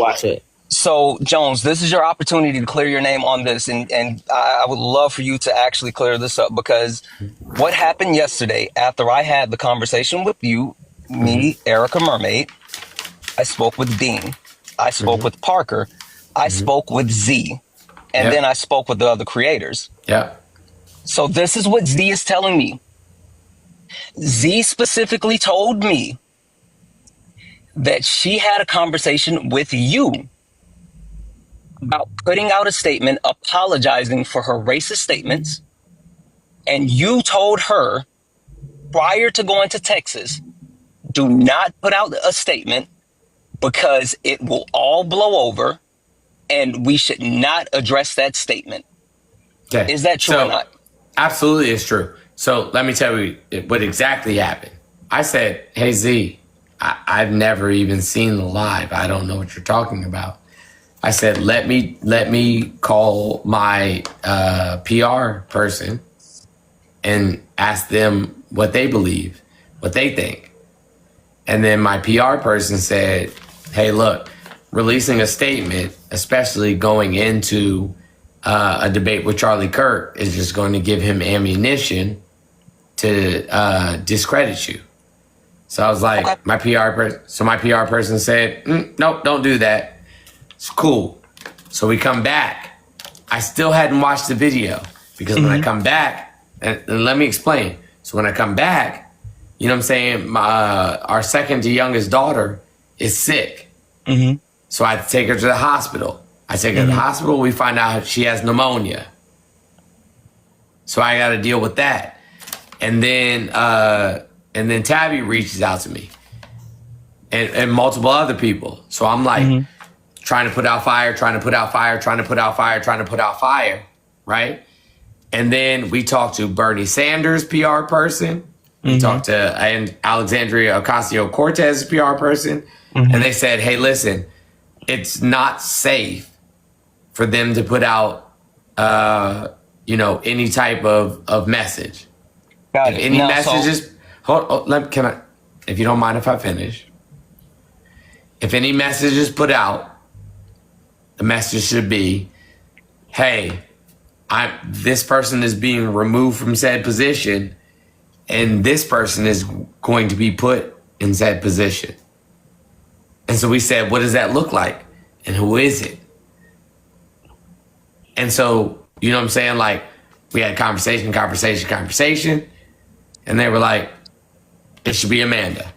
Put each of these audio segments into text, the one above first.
Watch it. So, Jones, this is your opportunity to clear your name on this, and I would love for you to actually clear this up because what happened yesterday after I had the conversation with you, Mm-hmm. me, Erica Mermaid, I spoke with Dean, I spoke Mm-hmm. with Parker, I Mm-hmm. spoke with Z, and then Yep. I spoke with the other creators. Yep. So this is what Z is telling me. Z specifically told me that she had a conversation with you about putting out a statement apologizing for her racist statements. And you told her prior to going to Texas, do not put out a statement because it will all blow over and we should not address that statement. Okay. Is that true or not? Absolutely, it's true. So let me tell you what exactly happened. I said, "Hey Z, I've never even seen the live. I don't know what you're talking about." I said, "Let me call my PR person and ask them what they believe, what they think." And then my PR person said, "Hey, look, releasing a statement, especially going into a debate with Charlie Kirk, is just going to give him ammunition to discredit you." So I was like, Okay. my PR person said, "Nope, don't do that. It's cool." So we come back. I still hadn't watched the video because when I come back, and let me explain. So when I come back, you know what I'm saying? Our second to youngest daughter is sick. So I take her to the hospital. I take her to the hospital. We find out she has pneumonia. So I got to deal with that. And then Tabby reaches out to me and multiple other people. So I'm like trying to put out fire, trying to put out fire, trying to put out fire, trying to put out fire. Right. And then we talked to Bernie Sanders' PR person. We talked to Alexandria Ocasio-Cortez's PR person. And they said, "Hey, listen, it's not safe for them to put out, any type of message. Got If it. any Now, messages, can I, if you don't mind if I finish, if any message is put out, the message should be, hey, this person is being removed from said position, and this person is going to be put in said position." And so we said, what does that look like? And who is it? And so, you know what I'm saying? Like, we had conversation. And they were like, it should be Amanda.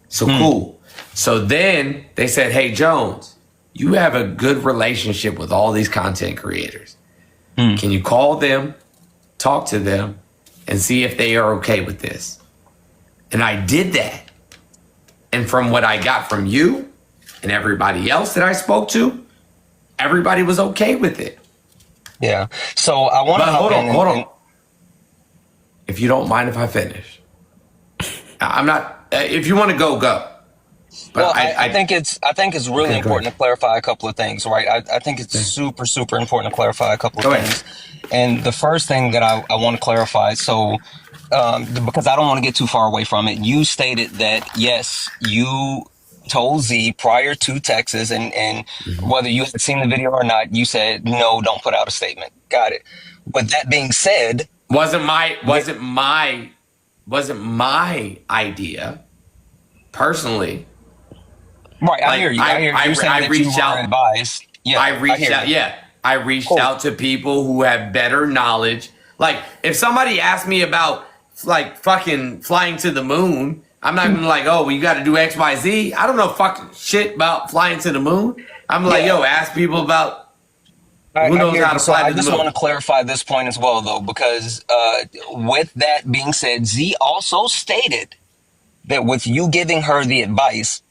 So cool. So then they said, hey, Jones, you have a good relationship with all these content creators. Can you call them, talk to them, and see if they are okay with this? And I did that. And from what I got from you and everybody else that I spoke to, everybody was okay with it. yeah. So I want to But hold on. If you don't mind if I finish. I'm not, if you want to go. But Well, I think it's really Okay, go important ahead. to clarify a couple of things, right? I think it's super important to clarify a couple of Go ahead. things. And the first thing that I want to clarify, so because I don't want to get too far away from it, you stated that yes, you told Z prior to Texas, and whether you had seen the video or not, you said no, don't put out a statement. Got it. But that being said, wasn't my idea personally. right? I Like, hear you. I hear you saying I that reached you out. were advised. Yeah, I reached hear out. you. Yeah, I reached Cool. out to people who have better knowledge. Like, if somebody asked me about like fucking flying to the moon, I'm not gonna like, oh, well, you got to do X, Y, Z. I don't know fucking shit about flying to the moon. I'm like, Yeah. yo, ask people about I who knows hear how you. to So fly I to the just moon. want to clarify this point as well, though, because with that being said, Z also stated that with you giving her the advice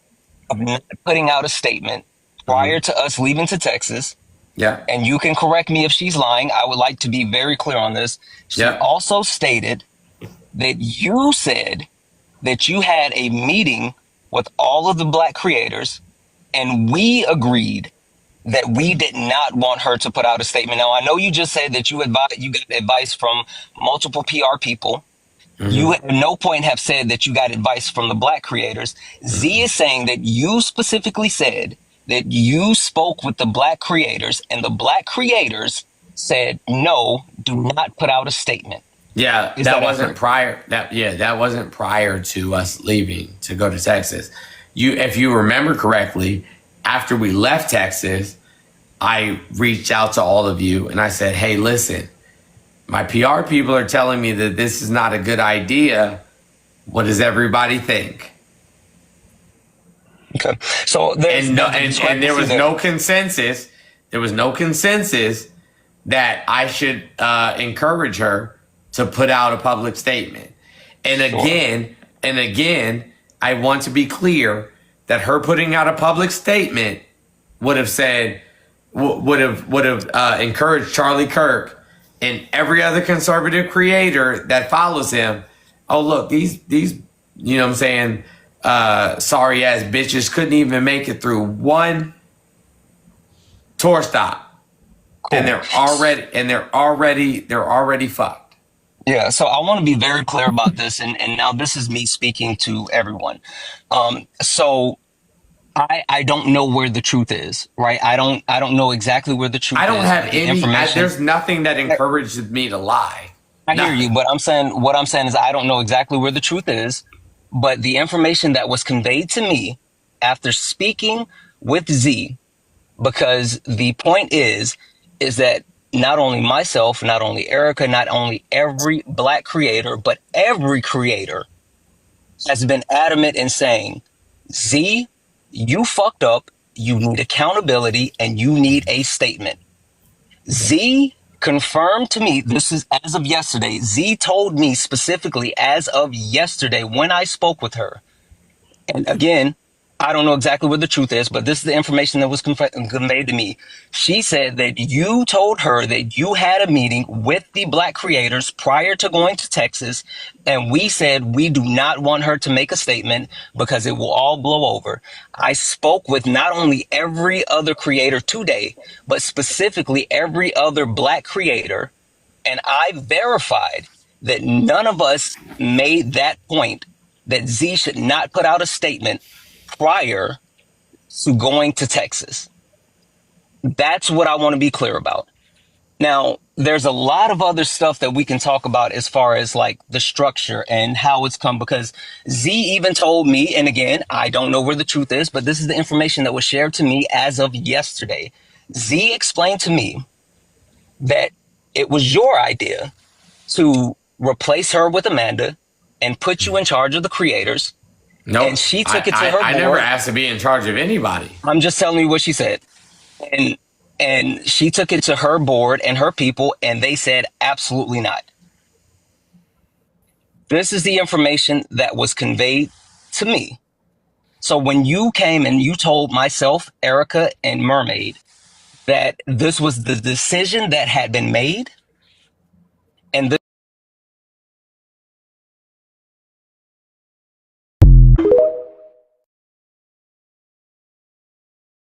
of not putting out a statement prior to us leaving to Texas, Yeah, and you can correct me if she's lying, I would like to be very clear on this. She Yeah. also stated that you said that you had a meeting with all of the black creators, and we agreed that we did not want her to put out a statement. Now, I know you just said that you got advice from multiple PR people. You at no point have said that you got advice from the black creators. Z is saying that you specifically said that you spoke with the black creators and the black creators said, no, do not put out a statement. Yeah, Is that that wasn't accurate? prior. That wasn't prior to us leaving to go to Texas. If you remember correctly, after we left Texas, I reached out to all of you and I said, "Hey, listen, my PR people are telling me that this is not a good idea. What does everybody think?" Okay. So And no, there's a and there discrepancy was there. no consensus. There was no consensus that I should encourage her to put out a public statement. And Sure. again, I want to be clear that her putting out a public statement would have said, would have encouraged Charlie Kirk and every other conservative creator that follows him. Oh, look, these, you know what I'm saying, sorry ass bitches couldn't even make it through one tour stop. Cool. And they're already fucked. Yeah, so I want to be very clear about this, and now this is me speaking to everyone. So I don't know where the truth is, right? I don't know exactly where the truth I don't is. have The any. information. There's nothing that encourages me to lie. I hear Nothing. you, but what I'm saying is I don't know exactly where the truth is, but the information that was conveyed to me after speaking with Z, because the point is that not only myself, not only Erica, not only every black creator, but every creator has been adamant in saying, Z, you fucked up, you need accountability, and you need a statement. Z confirmed to me, this is as of yesterday, Z told me specifically as of yesterday when I spoke with her. And again, I don't know exactly what the truth is, but this is the information that was conveyed to me. She said that you told her that you had a meeting with the black creators prior to going to Texas, and we said we do not want her to make a statement because it will all blow over. I spoke with not only every other creator today, but specifically every other black creator, and I verified that none of us made that point that Z should not put out a statement prior to going to Texas. That's what I want to be clear about. Now, there's a lot of other stuff that we can talk about as far as like the structure and how it's come, because Z even told me, and again, I don't know where the truth is, but this is the information that was shared to me as of yesterday. Z explained to me that it was your idea to replace her with Amanda and put you in charge of the creators. Nope. And she took it to her I board. never asked to be in charge of anybody. I'm just telling you what she said. And she took it to her board and her people, and they said absolutely not. This is the information that was conveyed to me. So when you came and you told myself, Erica, and Mermaid that this was the decision that had been made, and